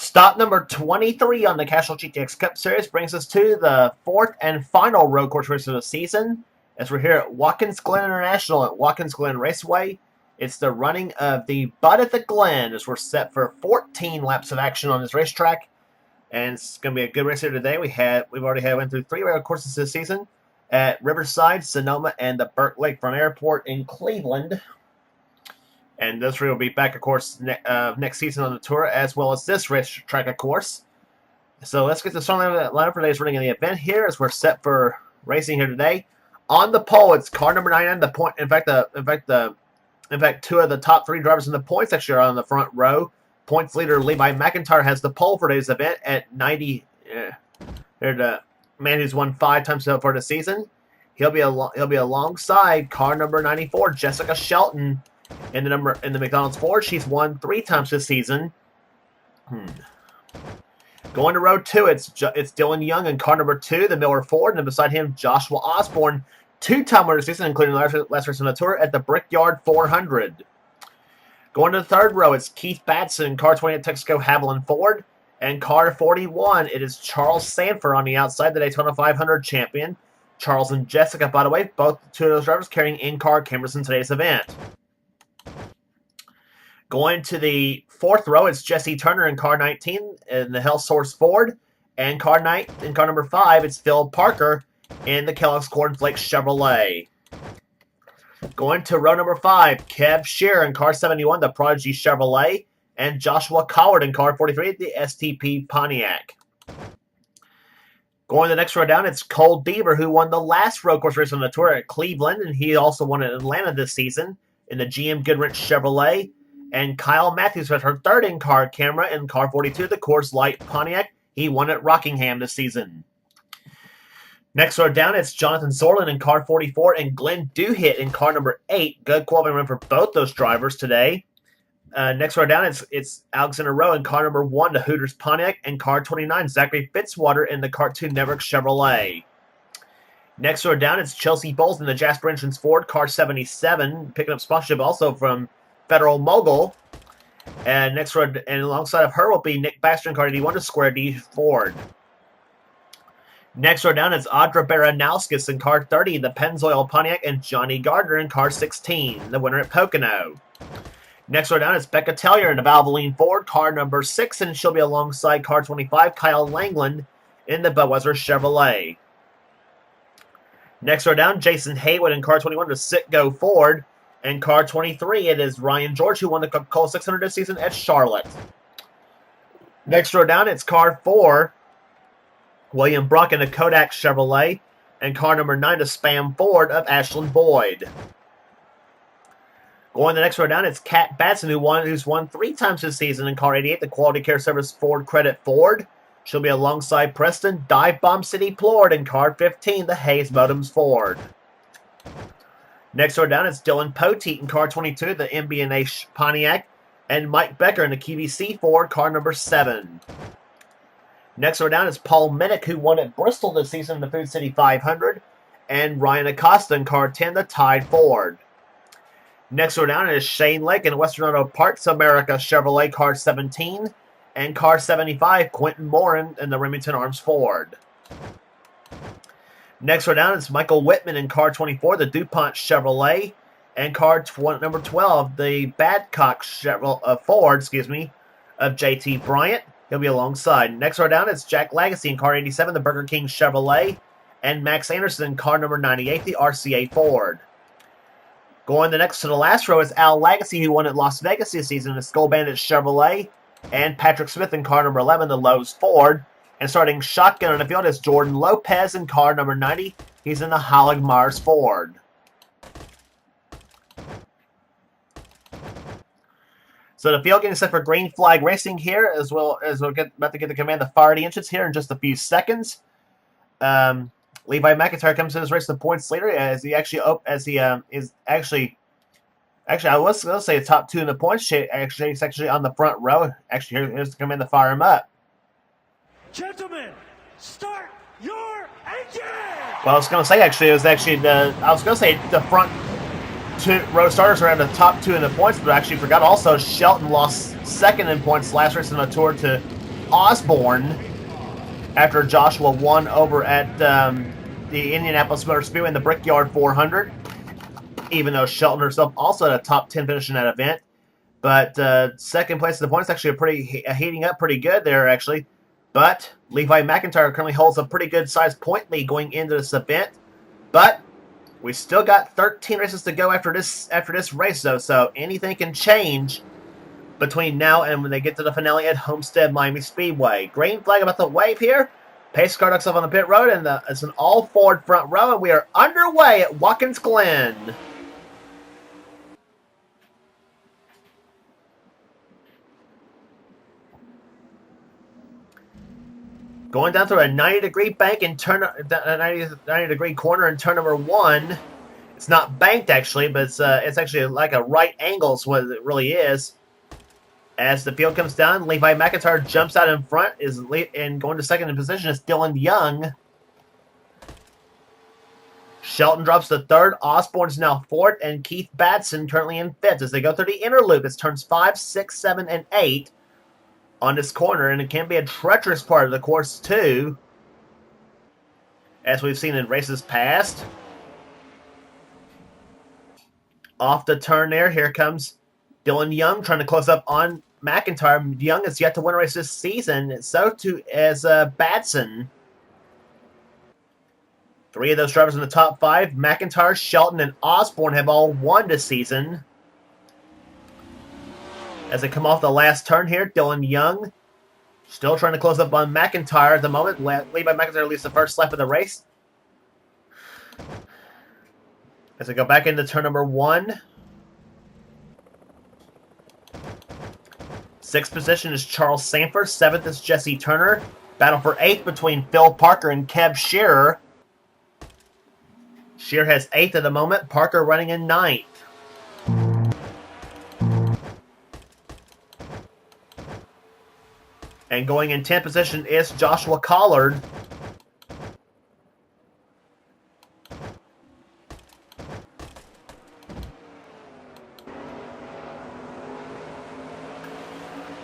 Stop number 23 on the Castrol GTX Cup Series brings us to the fourth and final road course race of the season. As we're here at Watkins Glen International at Watkins Glen Raceway, it's the running of the Bud at the Glen as we're set for 14 laps of action on this racetrack. And it's going to be a good race here today. We've already went through 3 road courses this season at Riverside, Sonoma, and the Burke Lakefront Airport in Cleveland. And this race will be back, of course, next season on the tour, as well as this racetrack, of course. So let's get the starting lineup for today's running in the event here, as we're set for racing here today. On the pole, it's car number 99. The point, in fact, 2 of the top 3 drivers in the points section are on the front row. Points leader Levi McIntyre has the pole for today's event at 90. They're the man who's won 5 times so far this season. He'll be alongside car number 94, Jessica Shelton. In the McDonald's Ford, she's won 3 times this season. Going to row 2, it's Dylan Young in car number 2, the Miller Ford, and beside him Joshua Osborne, 2-time winner this season, including the last race on the tour at the Brickyard 400. Going to the 3rd row, it's Keith Batson in car 28 Texaco Haviland Ford, and car 41, it is Charles Sanford on the outside, the Daytona 500 champion. Charles and Jessica, by the way, both 2 of those drivers carrying in-car cameras in today's event. Going to the 4th row, it's Jesse Turner in car 19 in the Hell Source Ford. And car number 5, it's Phil Parker in the Kellogg's Cornflakes Chevrolet. Going to row number 5, Kev Shearer in car 71, the Prodigy Chevrolet. And Joshua Coward in car 43, the STP Pontiac. Going to the next row down, it's Cole Deaver, who won the last road course race on the tour at Cleveland. And he also won at Atlanta this season in the GM Goodwrench Chevrolet. And Kyle Matthews has her 3rd in-car camera in car 42, the Coors Light Pontiac. He won at Rockingham this season. Next row down, it's Jonathan Sorlin in car 44 and Glenn Duhit in car number 8. Good qualifying run for both those drivers today. Next row down, it's Alexander Rowe in car number 1, the Hooters Pontiac, and car 29, Zachary Fitzwater in the car 2 Neverick Chevrolet. Next row down, it's Chelsea Bowles in the Jasper Entrance Ford, car 77, picking up sponsorship also from Federal Mogul. And next row, and alongside of her will be Nick Baxter in car 81 to Square D Ford. Next row down is Audra Baranowskis in car 30, the Pennzoil Pontiac, and Johnny Gardner in car 16, the winner at Pocono. Next row down is Becca Tellier in the Valvoline Ford, car number 6, and she'll be alongside car 25, Kyle Langland in the Budweiser Chevrolet. Next row down, Jason Haywood in car 21 to Citgo Ford. And car 23, it is Ryan George, who won the Coca-Cola 600 this season at Charlotte. Next row down, it's car 4, William Brock in the Kodak Chevrolet. And car number 9, the Spam Ford of Ashland Boyd. Going the next row down, it's Kat Batson, who's won 3 times this season in car 88, the Quality Care Service Ford Credit Ford. She'll be alongside Preston Dive Bomb City Plord in car 15, the Hayes Modems Ford. Next row down, it's Dylan Poteet in car 22, the MB&A Pontiac, and Mike Becker in the QVC Ford, car number 7. Next row down is Paul Minnick, who won at Bristol this season in the Food City 500, and Ryan Acosta in car 10, the Tide Ford. Next row down is Shane Lake in Western Auto Parts America Chevrolet, car 17, and car 75, Quentin Morin in the Remington Arms Ford. Next row down is Michael Whitman in car 24, the DuPont Chevrolet, and car number 12, the Badcock Ford, of JT Bryant. He'll be alongside. Next row down is Jack Lagacy in car 87, the Burger King Chevrolet, and Max Anderson in car number 98, the RCA Ford. Going the next to the last row is Al Lagacy, who won at Las Vegas this season in the Skull Bandit Chevrolet, and Patrick Smith in car number 11, the Lowe's Ford. And starting shotgun on the field is Jordan Lopez in car number 90. He's in the Hollig Mars Ford. So the field getting set for green flag racing here, as well as we're about to get the command of fire the engines here in just a few seconds. Levi McIntyre comes to this race the points leader as he actually is actually I was going to say the top 2 in the points. Actually, it's actually on the front row. Actually, here's the command to fire him up. Gentlemen, start your engine! Well, I was going to say, actually, it was actually the front 2 row starters are at the top 2 in the points, but I actually forgot also Shelton lost 2nd in points last race on the tour to Osborne after Joshua won over at the Indianapolis Motor Speedway in the Brickyard 400, even though Shelton herself also had a top 10 finish in that event. But second place in the points actually heating up pretty good there, actually. But Levi McIntyre currently holds a pretty good sized point lead going into this event. But we still got 13 races to go after this race, though, so anything can change between now and when they get to the finale at Homestead Miami Speedway. Green flag about the wave here. Pace car ducks off on the pit road, and it's an all-Ford front row, and we are underway at Watkins Glen. Going down through a 90-degree bank and turn a 90-degree corner in turn number 1. It's not banked, actually, but it's actually like a right angle is what it really is. As the field comes down, Levi McIntyre jumps out in front, and going to second in position is Dylan Young. Shelton drops to third. Osborne's now fourth, and Keith Batson currently in fifth. As they go through the inner loop, it's turns 5, 6, 7, and 8 on this corner, and it can be a treacherous part of the course, too, as we've seen in races past. Off the turn there, here comes Dylan Young trying to close up on McIntyre. Young has yet to win a race this season, and so too as Batson. 3 of those drivers in the top 5, McIntyre, Shelton, and Osborne, have all won this season. As they come off the last turn here, Dylan Young still trying to close up on McIntyre at the moment. Levi McIntyre leads the first lap of the race. As they go back into turn number 1. 6th position is Charles Sanford. 7th is Jesse Turner. Battle for 8th between Phil Parker and Kev Shearer. Shearer has 8th at the moment. Parker running in 9th. And going in 10th position is Joshua Collard.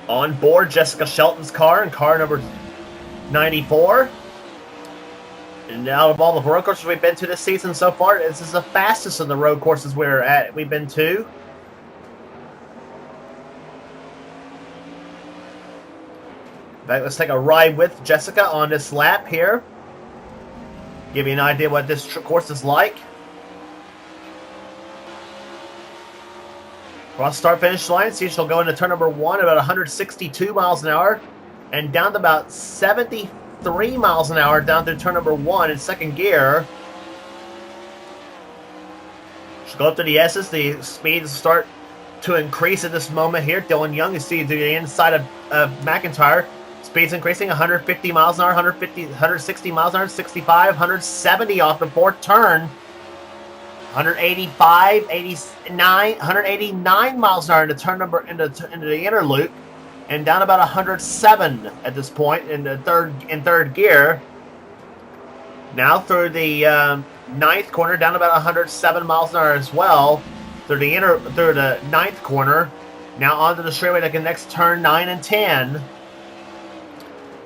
On board, Jessica Shelton's car and car number 94. And out of all the road courses we've been to this season so far, this is the fastest of the road courses we've been to. In fact, let's take a ride with Jessica on this lap here. Give you an idea what this course is like. Cross start-finish line, see she'll go into turn number 1 about 162 miles an hour and down to about 73 miles an hour down through turn number 1 in second gear. She'll go up to the S's. The speeds start to increase at this moment here. Dylan Young, you see to the inside of McIntyre. Speeds increasing 150 miles an hour, 160 miles an hour, 65, 170 off the 4th turn. 185, 89, 189 miles an hour into turn number into the inner loop, and down about 107 at this point in the third gear. Now through the 9th corner, down about 107 miles an hour as well through the 9th corner. Now onto the straightaway that connects turn 9 and 10.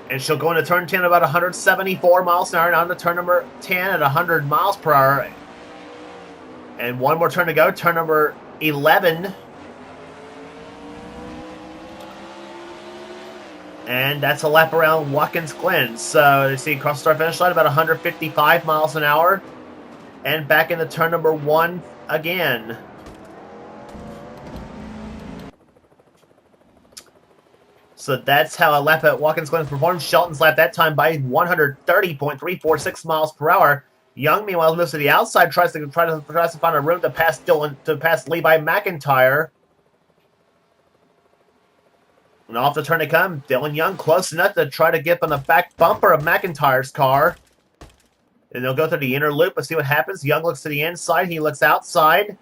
And she'll go into turn 10 about 174 miles an hour, down to turn number 10 at 100 miles per hour. And one more turn to go, turn number 11. And that's a lap around Watkins Glen. So you see across the start finish line about 155 miles an hour. And back into turn number 1 again. So that's how a lap at Watkins Glen performed. Shelton's lap that time by 130.346 miles per hour. Young, meanwhile, moves to the outside, tries to find a room to pass Levi McIntyre. And off the turn to come, Dylan Young close enough to try to get on the back bumper of McIntyre's car. And they'll go through the inner loop. Let's see what happens. Young looks to the inside. He looks outside.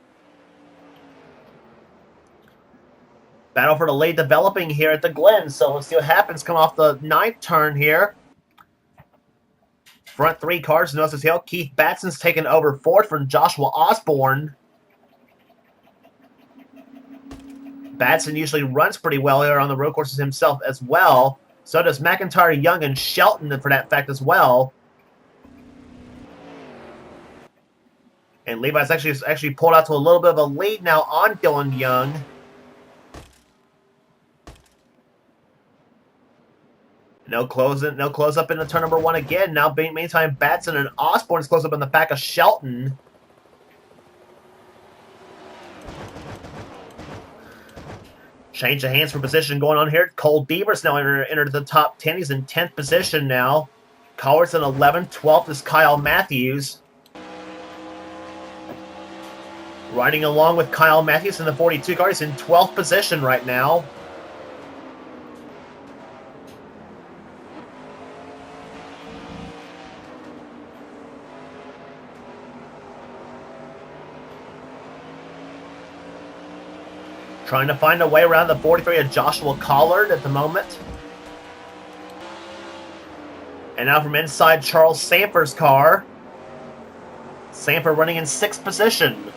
Battle for the lead developing here at the Glen. So let's see what happens. Come off the 9th turn here. Front 3 cars, nose to tail. Keith Batson's taken over 4th from Joshua Osborne. Batson usually runs pretty well here on the road courses himself as well. So does McIntyre, Young, and Shelton for that fact as well. And Levi's actually pulled out to a little bit of a lead now on Dylan Young. No close up into turn number 1 again. Now, meantime, Batson and Osborne is close up in the back of Shelton. Change of hands for position going on here. Cole Deaver's now entered the top 10. He's in 10th position now. Collards in 11th. 12th is Kyle Matthews. Riding along with Kyle Matthews in the 42 car. He's in 12th position right now. Trying to find a way around the 43 of Joshua Collard at the moment. And now from inside Charles Samper's car. Samper running in 6th position.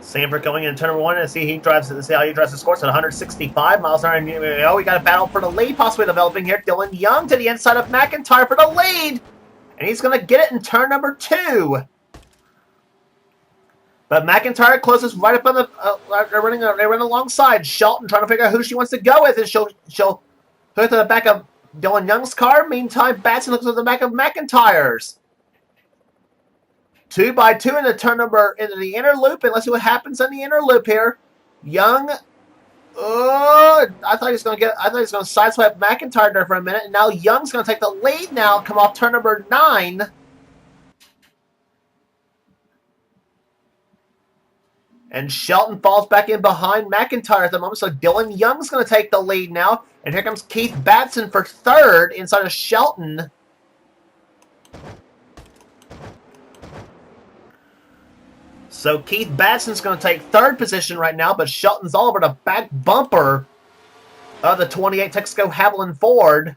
Samper going in turn number 1 and see how he drives the course at 165 miles an hour. Oh, we got a battle for the lead possibly developing here. Dylan Young to the inside of McIntyre for the lead. And he's going to get it in turn number 2. But McIntyre closes right up on the... they're running alongside Shelton, trying to figure out who she wants to go with. And she'll hook to the back of Dylan Young's car. Meantime, Batson looks at the back of McIntyre's. 2 by 2 into the inner loop, and let's see what happens in the inner loop here. Young, I thought he was going to sideswipe McIntyre there for a minute, and now Young's going to take the lead now, come off turn number 9. And Shelton falls back in behind McIntyre at the moment, so Dylan Young's going to take the lead now, and here comes Keith Batson for 3rd inside of Shelton. So Keith Batson's going to take 3rd position right now, but Shelton's all over the back bumper of the 28 Texaco Haviland Ford.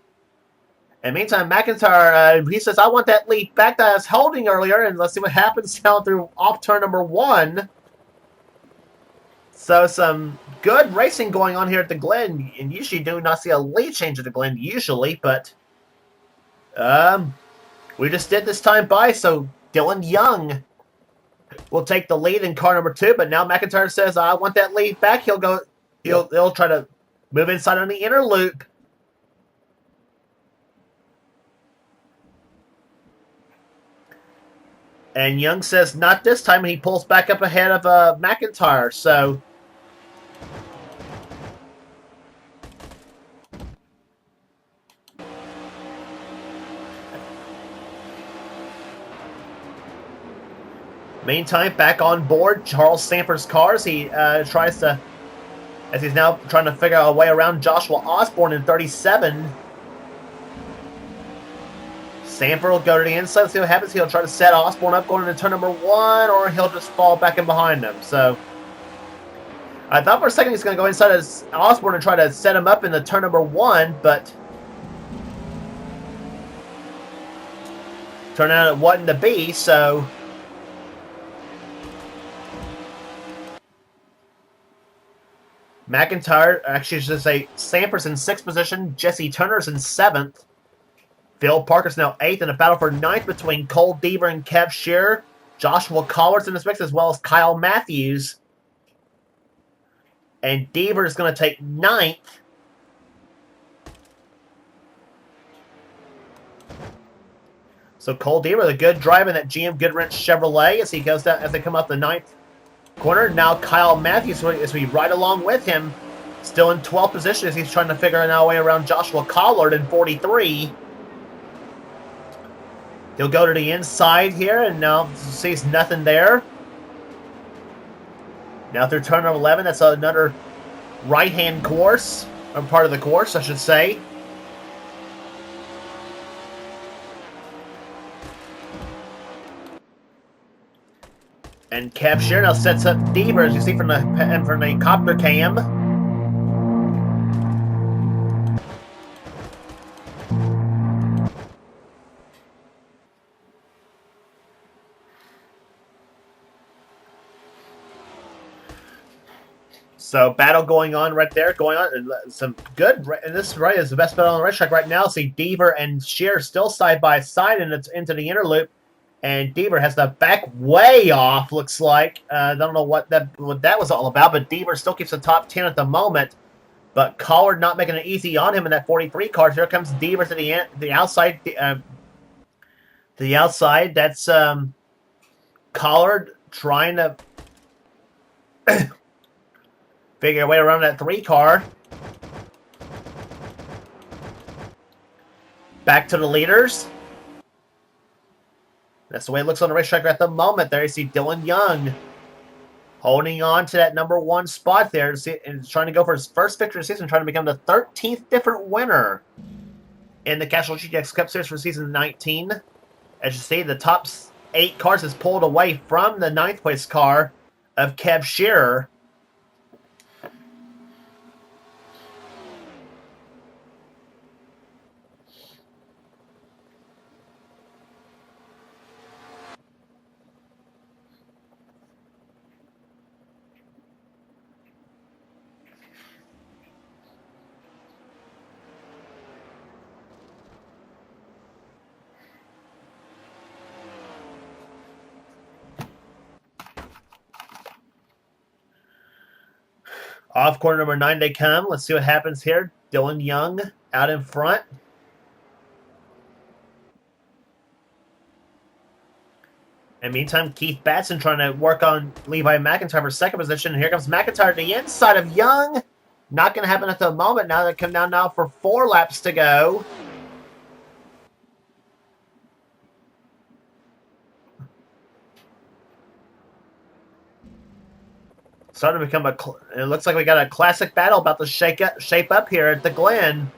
And meantime, McIntyre, he says, I want that lead back that I was holding earlier, and let's see what happens down through off turn number 1. So some good racing going on here at the Glen, and usually do not see a lead change at the Glen usually, but we just did this time by, so Dylan Young will take the lead in car number 2, but now McIntyre says, I want that lead back. He'll try to move inside on the inner loop. And Young says, not this time, and he pulls back up ahead of McIntyre, so... Meantime, back on board, Charles Samper's cars. He tries to, as he's now trying to figure out a way around Joshua Osborne in 37. Samper will go to the inside, see what happens. He'll try to set Osborne up going into turn number 1, or he'll just fall back in behind him. So, I thought for a second he's going to go inside as Osborne and try to set him up in the turn number 1, but turned out it wasn't to be, so... McIntyre, actually, I should say, Samper's in 6th position. Jesse Turner's in 7th. Phil Parker's now 8th in a battle for 9th between Cole Deaver and Kev Shearer. Joshua Collard's in this mix, as well as Kyle Matthews. And Deaver is going to take 9th. So Cole Deaver, the good drive in that GM Goodwrench Chevrolet as he goes down, as they come up the 9th corner. Now Kyle Matthews, as we ride along with him, still in 12th position as he's trying to figure out a way around Joshua Collard in 43. He'll go to the inside here, and now sees nothing there. Now through turn number 11, that's another right-hand course, or part of the course, I should say. And Kev Shearer now sets up Deaver, as you see from the copter cam. So battle going on right there, going on. Some good, and this right is the best battle on the racetrack right now. See Deaver and Shear still side by side, and it's into the inner loop. And Deaver has the back way off. Looks like I don't know what that was all about, but Deaver still keeps the top 10 at the moment. But Collard not making it easy on him in that 43 car. Here comes Deaver to the outside. To the outside, that's Collard trying to figure a way around that 3 car. Back to the leaders. That's the way it looks on the racetrack at the moment. There you see Dylan Young holding on to that number 1 spot there and trying to go for his first victory of the season, trying to become the 13th different winner in the Castrol GTX Cup Series for season 19. As you see, the top 8 cars is pulled away from the 9th place car of Kev Shearer. Off corner number 9 they come. Let's see what happens here. Dylan Young out in front. And meantime, Keith Batson trying to work on Levi McIntyre for second position. And here comes McIntyre to the inside of Young. Not going to happen at the moment. Now they come down now for 4 laps to go. Starting to become it looks like we got a classic battle about to shape up here at the Glen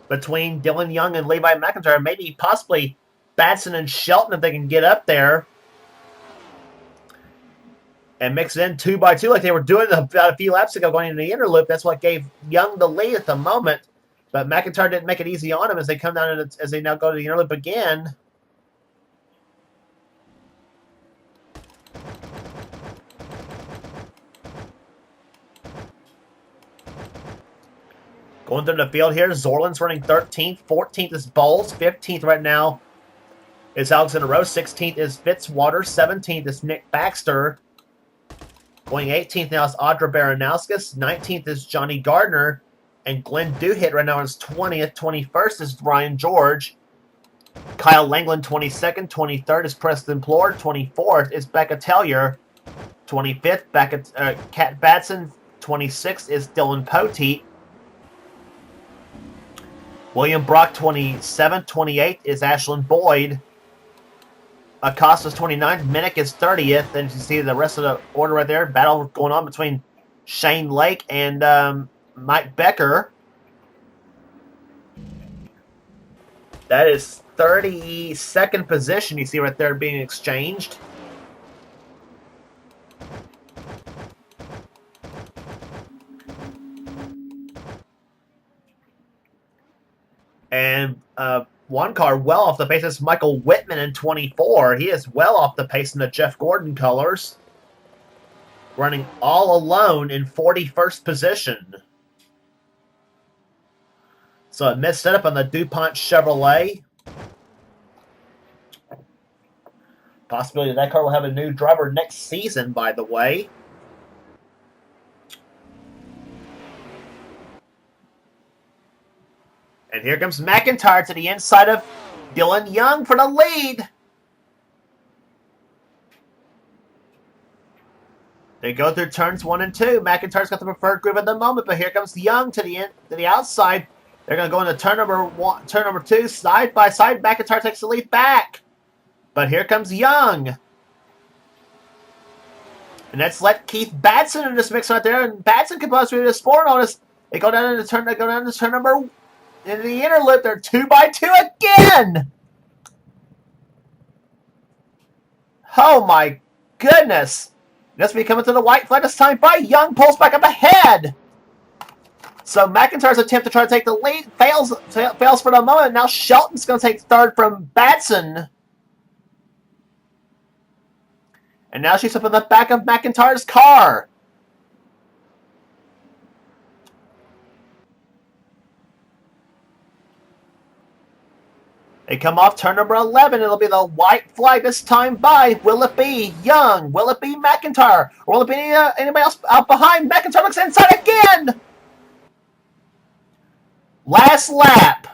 between Dylan Young and Levi McIntyre. Maybe possibly Batson and Shelton if they can get up there and mix it in 2 by 2 like they were doing about a few laps ago going into the inner loop. That's what gave Young the lead at the moment. But McIntyre didn't make it easy on him as they come down as they now go to the inner loop again. Going through the field here, Zorland's running 13th. 14th is Bowles. 15th right now is Alexander Rose. 16th is Fitzwater. 17th is Nick Baxter. Going 18th now is Audra Baranauskas. 19th is Johnny Gardner. And Glenn Duhit right now is 20th. 21st is Ryan George. Kyle Langland 22nd. 23rd is Preston Plord. 24th is Becca Tellier. 25th, Kat Batson. 26th is Dylan Poteet. William Brock 27th. 28th is Ashlyn Boyd. Acosta's 29th. Minnick is 30th. And you see the rest of the order right there. Battle going on between Shane Lake and Mike Becker. That is 32nd position you see right there being exchanged. And one car well off the pace is Michael Whitman in 24. He is well off the pace in the Jeff Gordon colors. Running all alone in 41st position. So a missed setup on the DuPont Chevrolet. Possibility that car will have a new driver next season, by the way. And here comes McIntyre to the inside of Dylan Young for the lead. They go through turns 1 and 2. McIntyre's got the preferred groove at the moment, but here comes Young to the outside. They're going to go into turn number 2, side by side. McIntyre takes the lead back. But here comes Young. And let's let Keith Batson in this mix right there. And Batson can possibly just sport on us. They go down into turn number into the inner loop. They're 2 by 2 again. Oh my goodness. Just be coming to the white flag this time by Young. Pulls back up ahead. So McIntyre's attempt to try to take the lead fails for the moment. Now Shelton's going to take third from Batson. And now she's up in the back of McIntyre's car. They come off turn number 11. It'll be the white flag this time by. Will it be Young? Will it be McIntyre? Or will it be anybody else out behind? McIntyre looks inside again. Last lap.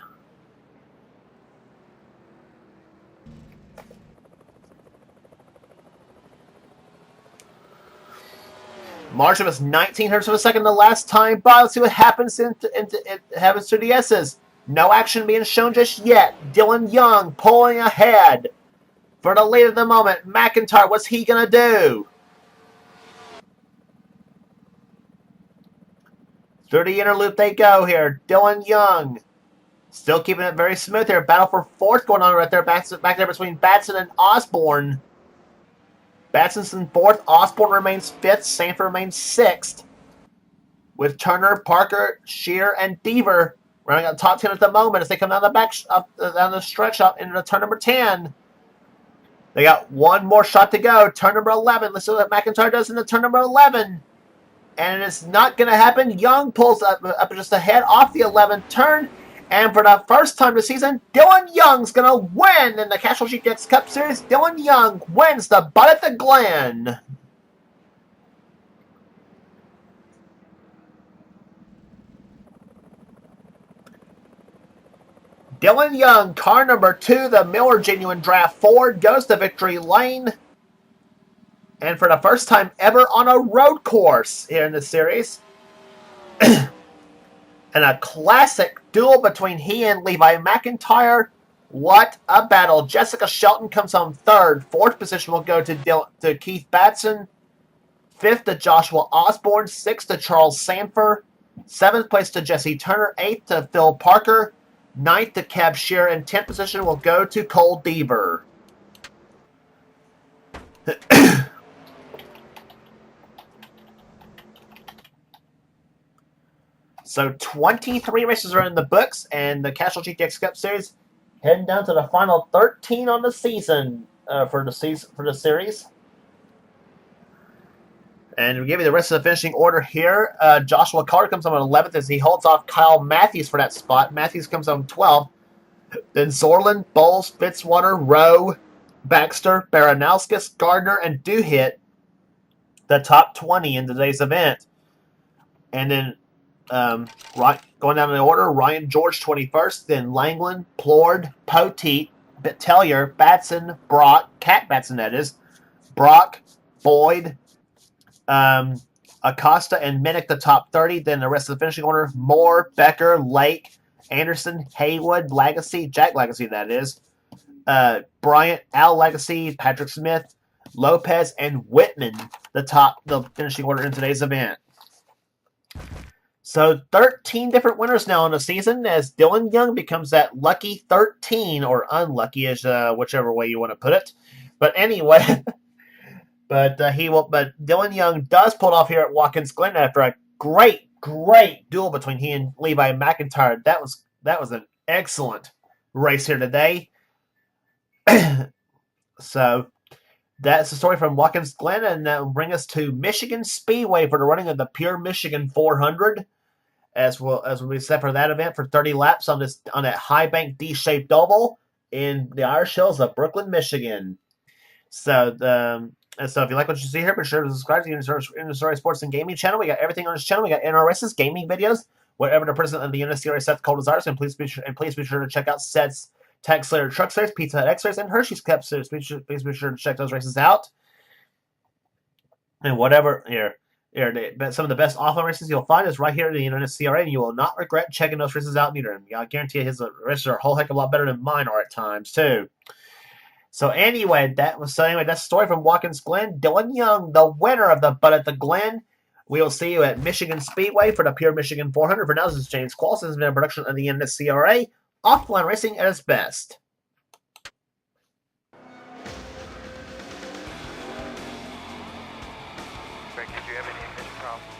Marshall was 1900ths of a second the last time by. Let's see what happens to the S's. No action being shown just yet. Dylan Young pulling ahead. For the lead of the moment, McIntyre, what's he going to do? Through the inner loop they go here. Dylan Young still keeping it very smooth here. Battle for fourth going on right there. Back there between Batson and Osborne. Batson's in fourth. Osborne remains fifth. Sanford remains sixth. With Turner, Parker, Shear, and Deaver running on top 10 at the moment as they come down the stretch up into turn number 10. They got one more shot to go. Turn number 11. Let's see what McIntyre does in the turn number 11. And it's not going to happen. Young pulls up just ahead off the 11th turn. And for the first time this season, Dylan Young's going to win in the Castrol GTX Cup Series. Dylan Young wins the Bud at the Glen. Dylan Young, car number 2, the Miller Genuine Draft Ford, goes to victory lane. And for the first time ever on a road course here in this series. And a classic duel between he and Levi McIntyre. What a battle. Jessica Shelton comes home third. Fourth position will go to Keith Batson. Fifth to Joshua Osborne. Sixth to Charles Sanford. Seventh place to Jesse Turner. Eighth to Phil Parker. Ninth to Cab Shearer. And 10th position will go to Cole Deaver. So 23 races are in the books, and the Castrol GTX Cup Series heading down to the final 13 on the season for the series. And we give you the rest of the finishing order here. Joshua Carter comes on 11th as he holds off Kyle Matthews for that spot. Matthews comes on 12th. Then Zorlin, Bowles, Fitzwater, Rowe, Baxter, Baranowskis, Gardner, and Duhit the top 20 in today's event. And then going down the order, Ryan George 21st, then Langland, Plord, Poteet, Tellier, Batson, Brock, Cat Batson that is, Brock, Boyd, Acosta, and Minnick the top 30. Then the rest of the finishing order, Moore, Becker, Lake, Anderson, Haywood, Legacy, Jack Legacy that is, Bryant, Al Legacy, Patrick Smith, Lopez, and Whitman the finishing order in today's event. So 13 different winners now in the season as Dylan Young becomes that lucky 13 or unlucky as whichever way you want to put it. But anyway, but Dylan Young does pull it off here at Watkins Glen after a great duel between he and Levi McIntyre. That was an excellent race here today. So that's the story from Watkins Glen, and that will bring us to Michigan Speedway for the running of the Pure Michigan 400. As we set for that event for 30 laps on that high bank D-shaped oval in the Irish Hills of Brooklyn, Michigan. So if you like what you see here, be sure to subscribe to the NNSCRA Sports and Gaming channel. We got everything on this channel. We got NRS's gaming videos, whatever the president of the NNSCRA Seth Cole desires, and please be sure to check out Seth's Tag Slayer Truck Series, Pizza Hut X-Rays, and Hershey's Cup Series. Please be sure to check those races out. And whatever some of the best offline races you'll find is right here in the NNSCRA, and you will not regret checking those races out either. And I guarantee you his races are a whole heck of a lot better than mine are at times too. So anyway, that's the story from Watkins Glen. Dylan Young, the winner of the Bud at the Glen. We will see you at Michigan Speedway for the Pure Michigan 400. For now, this is James Qualls. This has been a production of the NNSCRA. Offline racing at its best. Greg, did you have any ignition problems?